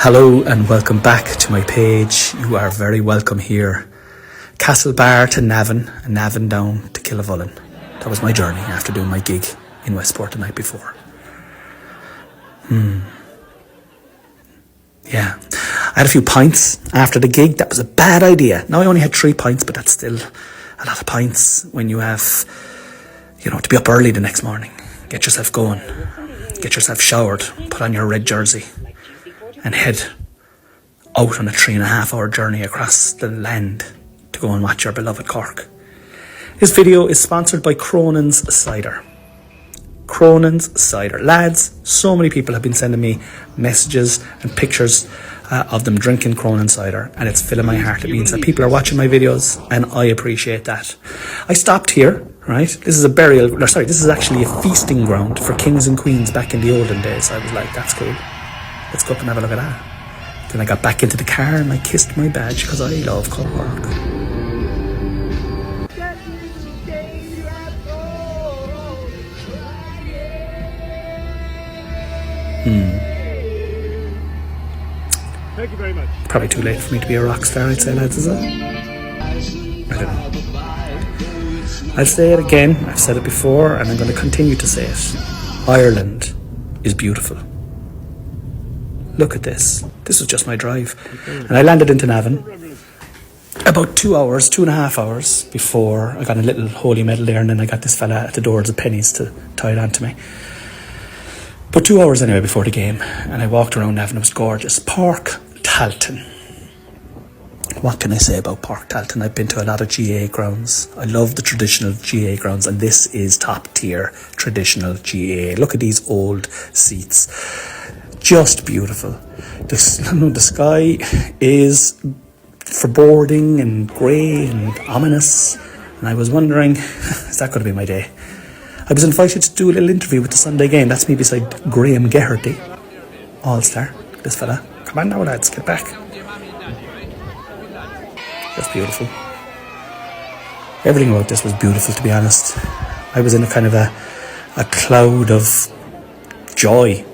Hello and welcome back to my page. You are very welcome here. Castlebar to Navan and Navan down to Killavullen. That was my journey after doing my gig in Westport the night before. Yeah, I had a few pints after the gig. That was a bad idea. Now I only had 3 pints, but that's still a lot of pints when you have, to be up early the next morning. Get yourself going, get yourself showered, put on your red jersey and head out on a 3.5 hour journey across the land to go and watch your beloved Cork. This video is sponsored by Cronin's Cider. Cronin's Cider. Lads, so many people have been sending me messages and pictures of them drinking Cronin's Cider, and it's filling my heart. It means that people are watching my videos, and I appreciate that. I stopped here, right? This is actually a feasting ground for kings and queens back in the olden days. I was like, that's cool. Let's go up and have a look at that. Then I got back into the car and I kissed my badge because I love Cork. Thank you very much. Probably too late for me to be a rock star, I'd say, lads, is it? I don't know. I'll say it again. I've said it before and I'm going to continue to say it. Ireland is beautiful. Look at this. This was just my drive. And I landed into Navan about 2.5 hours before I got a little holy medal there, and then I got this fella at the door with pennies to tie it onto me. But 2 hours anyway before the game, and I walked around Navan. It was gorgeous. Park Talton. What can I say about Park Talton? I've been to a lot of GA grounds. I love the traditional GA grounds, and this is top tier traditional GA. Look at these old seats. Just beautiful. The sky is foreboding and grey and ominous, and I was wondering, is that going to be my day? I was invited to do a little interview with the Sunday Game. That's me beside Graham Geraghty, all-star, this fella. Come on now, lads, get back. Just beautiful. Everything about this was beautiful, to be honest. I was in a kind of a cloud of joy.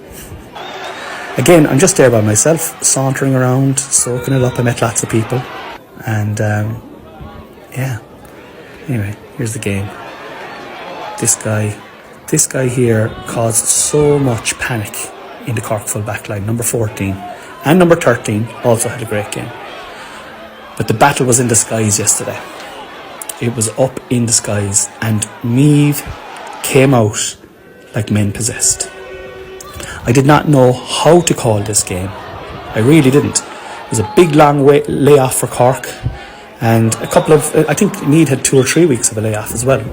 Again, I'm just there by myself, sauntering around, soaking it up. I met lots of people. And, yeah. Anyway, here's the game. This guy here caused so much panic in the Cork full back line. Number 14 and number 13 also had a great game. But the battle was in the skies yesterday. It was up in the skies, and Meath came out like men possessed. I did not know how to call this game. I really didn't. It was a big long layoff for Cork, and I think Meath had 2 or 3 weeks of a layoff as well.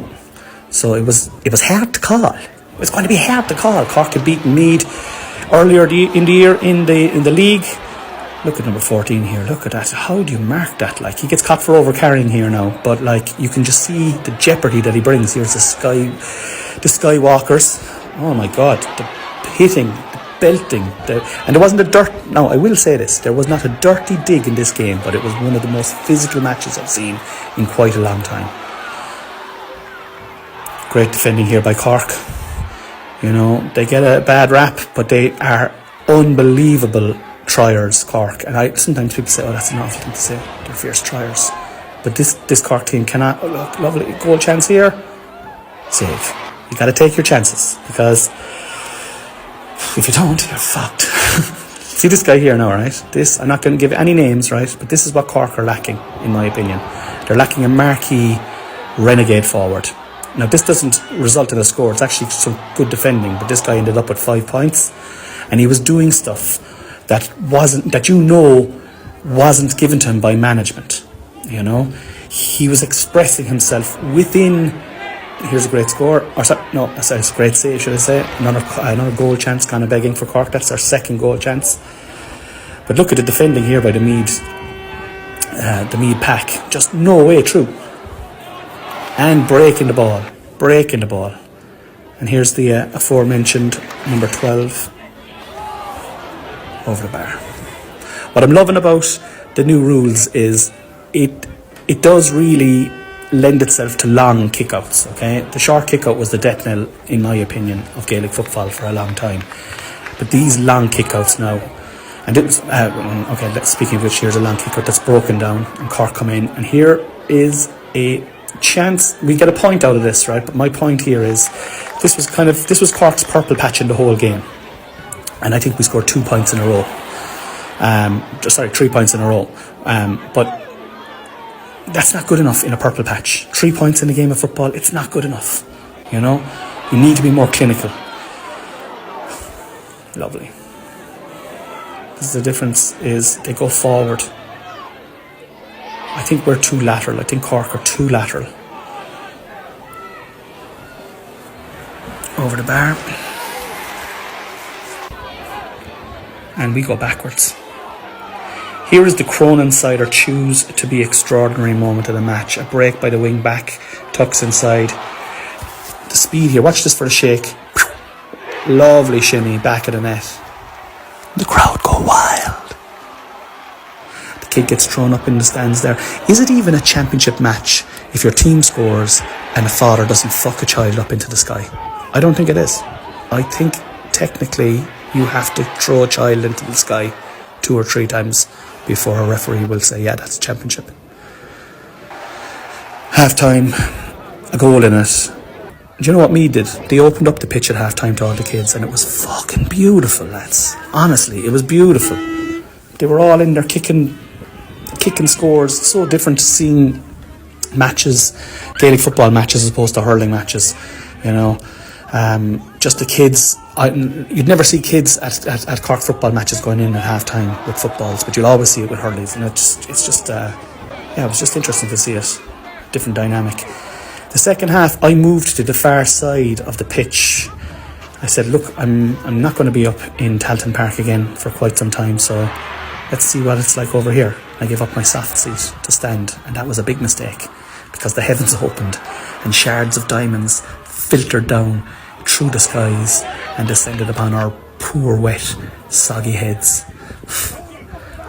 So it was hard to call. It was going to be hard to call. Cork had beaten Meath earlier in the year in the league. Look at number 14 here. Look at that. How do you mark that? Like, he gets caught for overcarrying here now, but like, you can just see the jeopardy that he brings. Here's the Skywalkers. Oh my God. The hitting, the belting, and there wasn't a dirt. Now, I will say this, there was not a dirty dig in this game, but it was one of the most physical matches I've seen in quite a long time. Great defending here by Cork. They get a bad rap, but they are unbelievable triers, Cork. And sometimes people say, oh, that's an awful thing to say, they're fierce triers. But this Cork team cannot. Oh, look, lovely goal chance here. Save. You got to take your chances, because if you don't, you're fucked. See this guy here now, right? I'm not going to give any names, right? But this is what Cork are lacking, in my opinion. They're lacking a marquee renegade forward. Now, this doesn't result in a score. It's actually some good defending, but this guy ended up with 5 points, and he was doing stuff that wasn't given to him by management. He was expressing himself within. Here's a great score. It's a great save, should I say. Another goal chance kind of begging for Cork. That's our second goal chance. But look at the defending here by the Meath pack. Just no way through. And breaking the ball. And here's the aforementioned number 12 over the bar. What I'm loving about the new rules is it does really lend itself to long kickouts. Okay, the short kickout was the death knell, in my opinion, of Gaelic football for a long time. But these long kickouts now, And it was, speaking of which, here's a long kick out that's broken down, and Cork come in, and here is a chance. We get a point out of this, right? But my point here is, this was Cork's purple patch in the whole game, and I think we scored 2 points in a row. 3 points in a row. But that's not good enough in a purple patch. 3 points in a game of football, it's not good enough. You know, you need to be more clinical. Lovely. The difference is they go forward. I think we're too lateral. I think Cork are too lateral. Over the bar. And we go backwards. Here is the Cronin side, or choose to be extraordinary moment of the match. A break by the wing back, tucks inside. The speed here, watch this for the shake. Lovely shimmy, back of the net. The crowd go wild. The kid gets thrown up in the stands there. Is it even a championship match if your team scores and a father doesn't fuck a child up into the sky? I don't think it is. I think technically you have to throw a child into the sky 2 or 3 times before a referee will say, yeah, that's a championship. Half time, a goal in it. Do you know what Meath did? They opened up the pitch at half time to all the kids, and it was fucking beautiful, lads. Honestly, it was beautiful. They were all in there kicking scores. So different to seeing matches, Gaelic football matches as opposed to hurling matches, you know. Just the kids, you'd never see kids at Cork football matches going in at half time with footballs, but you'll always see it with hurleys, and it was just interesting to see it. Different dynamic. The second half, I moved to the far side of the pitch. I said, look, I'm not going to be up in Talton Park again for quite some time, so let's see what it's like over here. I gave up my soft seat to stand, and that was a big mistake, because the heavens opened and shards of diamonds filtered down through the skies and descended upon our poor, wet, soggy heads.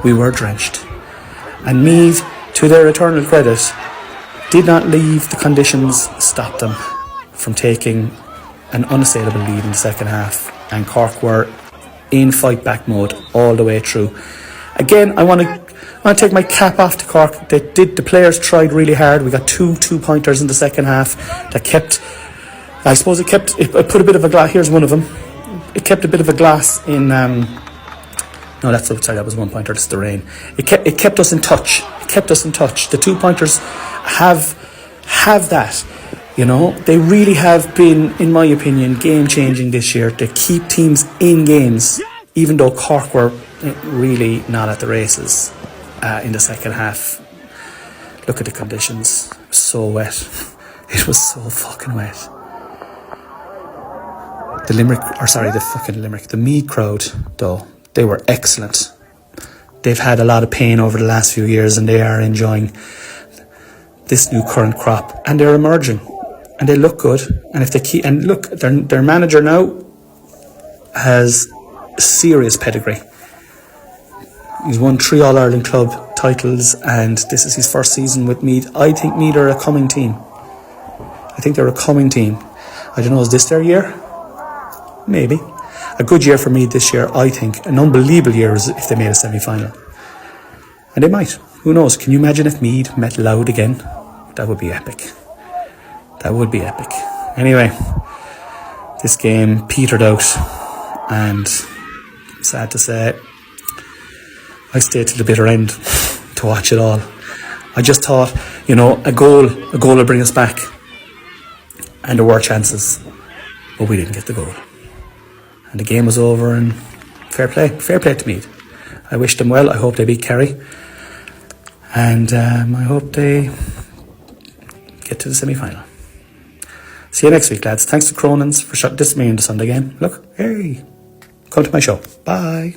We were drenched. And Meath, to their eternal credit, did not leave the conditions stop them from taking an unassailable lead in the second half, and Cork were in fight back mode all the way through. Again, I want to take my cap off to Cork. The players tried really hard. We got two pointers in the second half that kept, I suppose it put a bit of a glass. Here's one of them. It kept a bit of a glass in. No, that's outside. That was 1 pointer. It's the rain. It kept us in touch. It kept us in touch. The 2 pointers have that. You know, they really have been, in my opinion, game changing this year. They keep teams in games, even though Cork were really not at the races in the second half. Look at the conditions. It was so wet. It was so fucking wet. The Meath crowd, though, they were excellent. They've had a lot of pain over the last few years, and they are enjoying this new current crop, and they're emerging, and they look good. And if they keep, and look, their manager now has serious pedigree. He's won 3 All-Ireland club titles, and this is his first season with Meath. I think Meath are a coming team. I think they're a coming team. I don't know, is this their year? Maybe. A good year for Meath this year, I think. An unbelievable year is if they made a semi-final. And they might. Who knows? Can you imagine if Meath met Louth again? That would be epic. That would be epic. Anyway, this game petered out, and sad to say, I stayed to the bitter end to watch it all. I just thought, you know, a goal will bring us back. And there were chances, but we didn't get the goal. And the game was over, and fair play to Meath. I wish them well. I hope they beat Kerry, and I hope they get to the semi-final. See you next week, lads. Thanks to Cronin's for shutting this me in the Sunday game. Look, hey, come to my show. Bye.